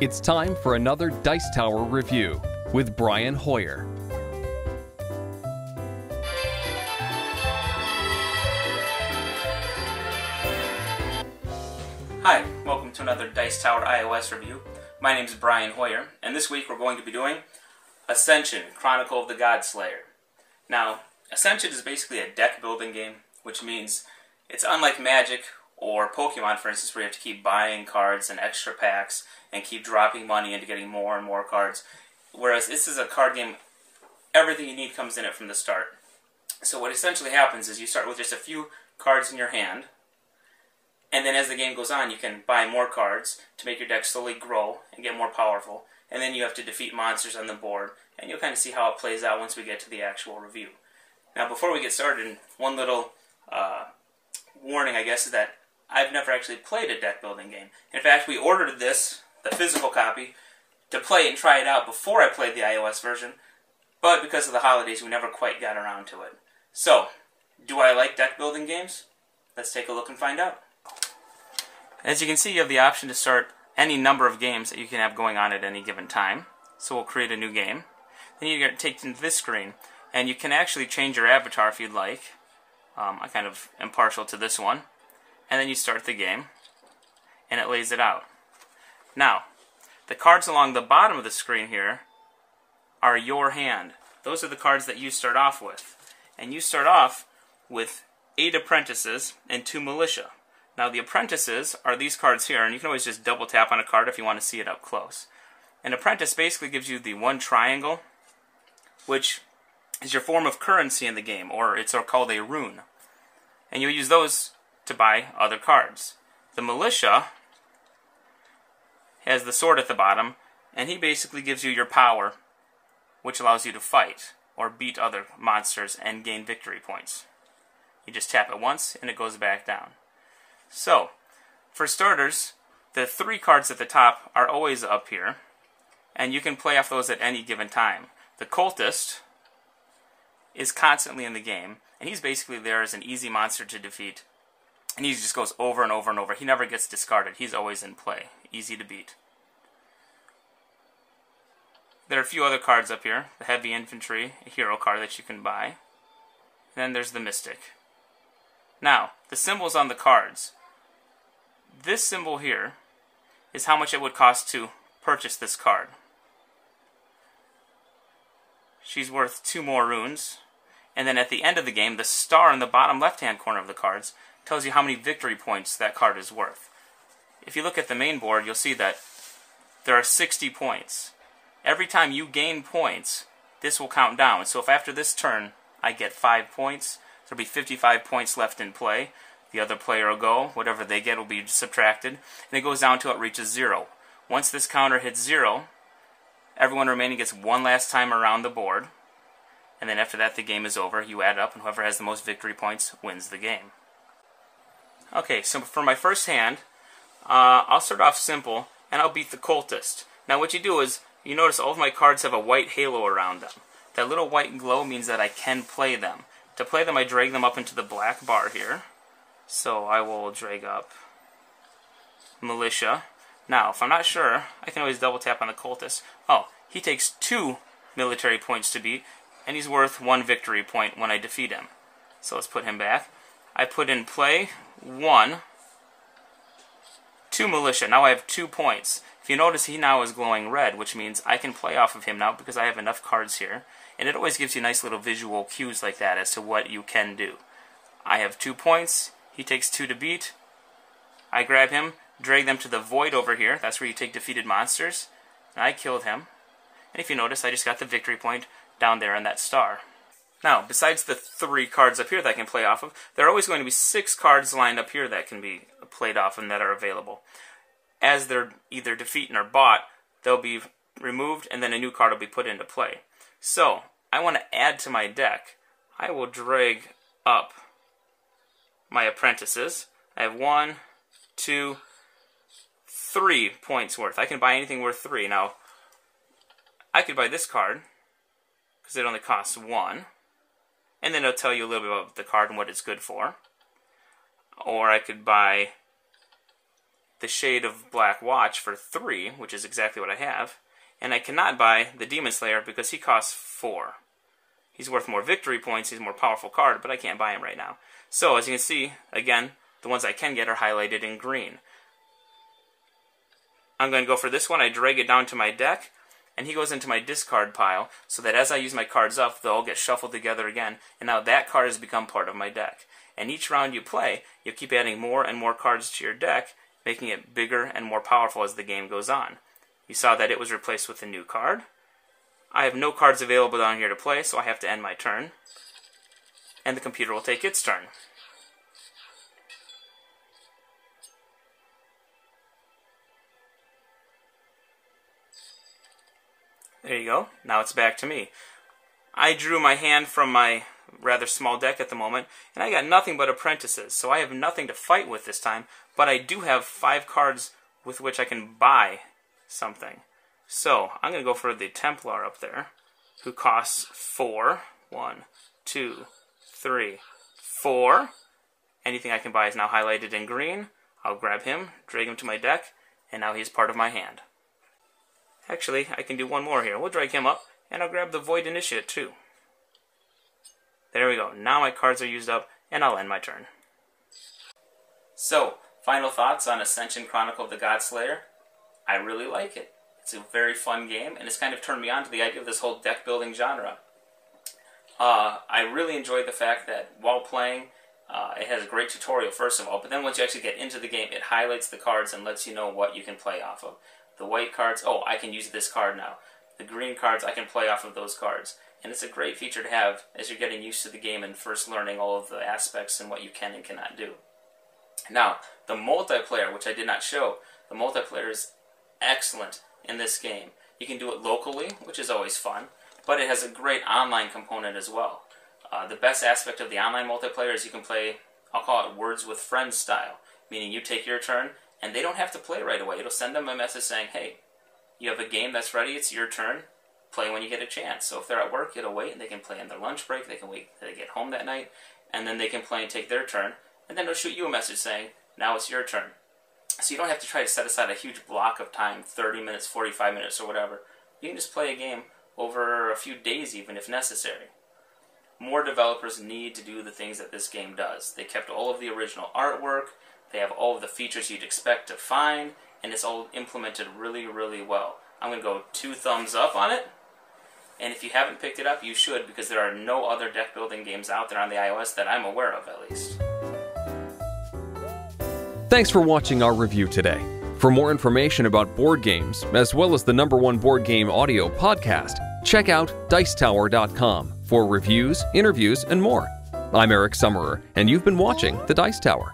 It's time for another Dice Tower review with Brian Hoier. Hi, welcome to another Dice Tower iOS review. My name is Brian Hoier, and this week we're going to be doing Ascension, Chronicle of the Godslayer. Now, Ascension is basically a deck building game, which means it's unlike Magic or Pokemon, for instance, where you have to keep buying cards and extra packs and keep dropping money into getting more and more cards. Whereas this is a card game, everything you need comes in it from the start. So what essentially happens is you start with just a few cards in your hand, and then as the game goes on, you can buy more cards to make your deck slowly grow and get more powerful. And then you have to defeat monsters on the board, and you'll kind of see how it plays out once we get to the actual review. Now, before we get started, one little warning, I guess, is that I've never actually played a deck building game. In fact, we ordered this, the physical copy, to play and try it out before I played the iOS version, but because of the holidays, we never quite got around to it. So, do I like deck building games? Let's take a look and find out. As you can see, you have the option to start any number of games that you can have going on at any given time. So we'll create a new game. Then you get taken to this screen, and you can actually change your avatar if you'd like. I kind of am partial to this one. And then you start the game, and it lays it out. Now, the cards along the bottom of the screen here are your hand. Those are the cards that you start off with. And you start off with 8 apprentices and 2 militia. Now, the apprentices are these cards here, and you can always just double tap on a card if you want to see it up close. An apprentice basically gives you the one triangle, which is your form of currency in the game, or it's called a rune. And you'll use those to buy other cards. The militia has the sword at the bottom, and he basically gives you your power, which allows you to fight or beat other monsters and gain victory points. You just tap it once, and it goes back down. So, for starters, the 3 cards at the top are always up here, and you can play off those at any given time. The cultist is constantly in the game, and he's basically there as an easy monster to defeat. And he just goes over and over and over. He never gets discarded. He's always in play. Easy to beat. There are a few other cards up here. The heavy infantry, a hero card that you can buy. And then there's the mystic. Now, the symbols on the cards. This symbol here is how much it would cost to purchase this card. She's worth 2 more runes. And then at the end of the game, the star in the bottom left-hand corner of the cards tells you how many victory points that card is worth. If you look at the main board, you'll see that there are 60 points. Every time you gain points, this will count down. So if after this turn I get 5 points, there'll be 55 points left in play. The other player will go. Whatever they get will be subtracted. And it goes down till it reaches 0. Once this counter hits 0, everyone remaining gets one last time around the board. And then after that, the game is over. You add up, and whoever has the most victory points wins the game. Okay, so for my first hand, I'll start off simple, and I'll beat the cultist. Now what you do is, you notice all of my cards have a white halo around them. That little white glow means that I can play them. To play them, I drag them up into the black bar here. So I will drag up militia. Now, if I'm not sure, I can always double tap on the cultist. Oh, he takes 2 military points to beat, and he's worth 1 victory point when I defeat him. So let's put him back. I put in play 1, 2 militia. Now I have 2 points. If you notice, he now is glowing red, which means I can play off of him now because I have enough cards here. And it always gives you nice little visual cues like that as to what you can do. I have 2 points. He takes 2 to beat. I grab him, drag them to the void over here. That's where you take defeated monsters. And I killed him. And if you notice, I just got the victory point down there in that star. Now, besides the 3 cards up here that I can play off of, there are always going to be 6 cards lined up here that can be played off and that are available. As they're either defeated or bought, they'll be removed and then a new card will be put into play. So, I want to add to my deck. I will drag up my apprentices. I have 1, 2, 3 points worth. I can buy anything worth 3. Now, I could buy this card because it only costs 1. And then it'll tell you a little bit about the card and what it's good for. Or I could buy the Shade of Black watch for 3, which is exactly what I have, and I cannot buy the Demon Slayer because he costs 4. He's worth more victory points, he's a more powerful card, but I can't buy him right now. So, as you can see, again, the ones I can get are highlighted in green. I'm going to go for this one. I drag it down to my deck, and he goes into my discard pile, so that as I use my cards up, they'll all get shuffled together again, and now that card has become part of my deck. And each round you play, you'll keep adding more and more cards to your deck, making it bigger and more powerful as the game goes on. You saw that it was replaced with a new card. I have no cards available down here to play, so I have to end my turn. And the computer will take its turn. There you go. Now it's back to me. I drew my hand from my rather small deck at the moment, and I got nothing but apprentices, so I have nothing to fight with this time, but I do have 5 cards with which I can buy something. So, I'm going to go for the Templar up there, who costs 4. 1, 2, 3, 4. Anything I can buy is now highlighted in green. I'll grab him, drag him to my deck, and now he's part of my hand. Actually, I can do one more here. We'll drag him up, and I'll grab the Void Initiate too. There we go. Now my cards are used up, and I'll end my turn. So, final thoughts on Ascension Chronicle of the Godslayer. I really like it. It's a very fun game, and it's kind of turned me on to the idea of this whole deck-building genre. I really enjoyed the fact that while playing, it has a great tutorial, first of all, but then once you actually get into the game, it highlights the cards and lets you know what you can play off of. The white cards, oh, I can use this card now. The green cards, I can play off of those cards. And it's a great feature to have as you're getting used to the game and first learning all of the aspects and what you can and cannot do. Now, the multiplayer, which I did not show, the multiplayer is excellent in this game. You can do it locally, which is always fun, but it has a great online component as well. The best aspect of the online multiplayer is you can play, I'll call it Words with Friends style, meaning you take your turn, and they don't have to play right away. It'll send them a message saying, hey, you have a game that's ready, it's your turn, play when you get a chance. So if they're at work, it'll wait, and they can play in their lunch break, they can wait till they get home that night, and then they can play and take their turn, and then it'll shoot you a message saying, now it's your turn. So you don't have to try to set aside a huge block of time, 30 minutes, 45 minutes, or whatever. You can just play a game over a few days even if necessary. More developers need to do the things that this game does. They kept all of the original artwork, they have all of the features you'd expect to find, and it's all implemented really, really well. I'm going to go 2 thumbs up on it, and if you haven't picked it up, you should, because there are no other deck building games out there on the iOS that I'm aware of, at least. Thanks for watching our review today. For more information about board games, as well as the #1 board game audio podcast, check out Dicetower.com for reviews, interviews, and more. I'm Eric Summerer, and you've been watching The Dice Tower.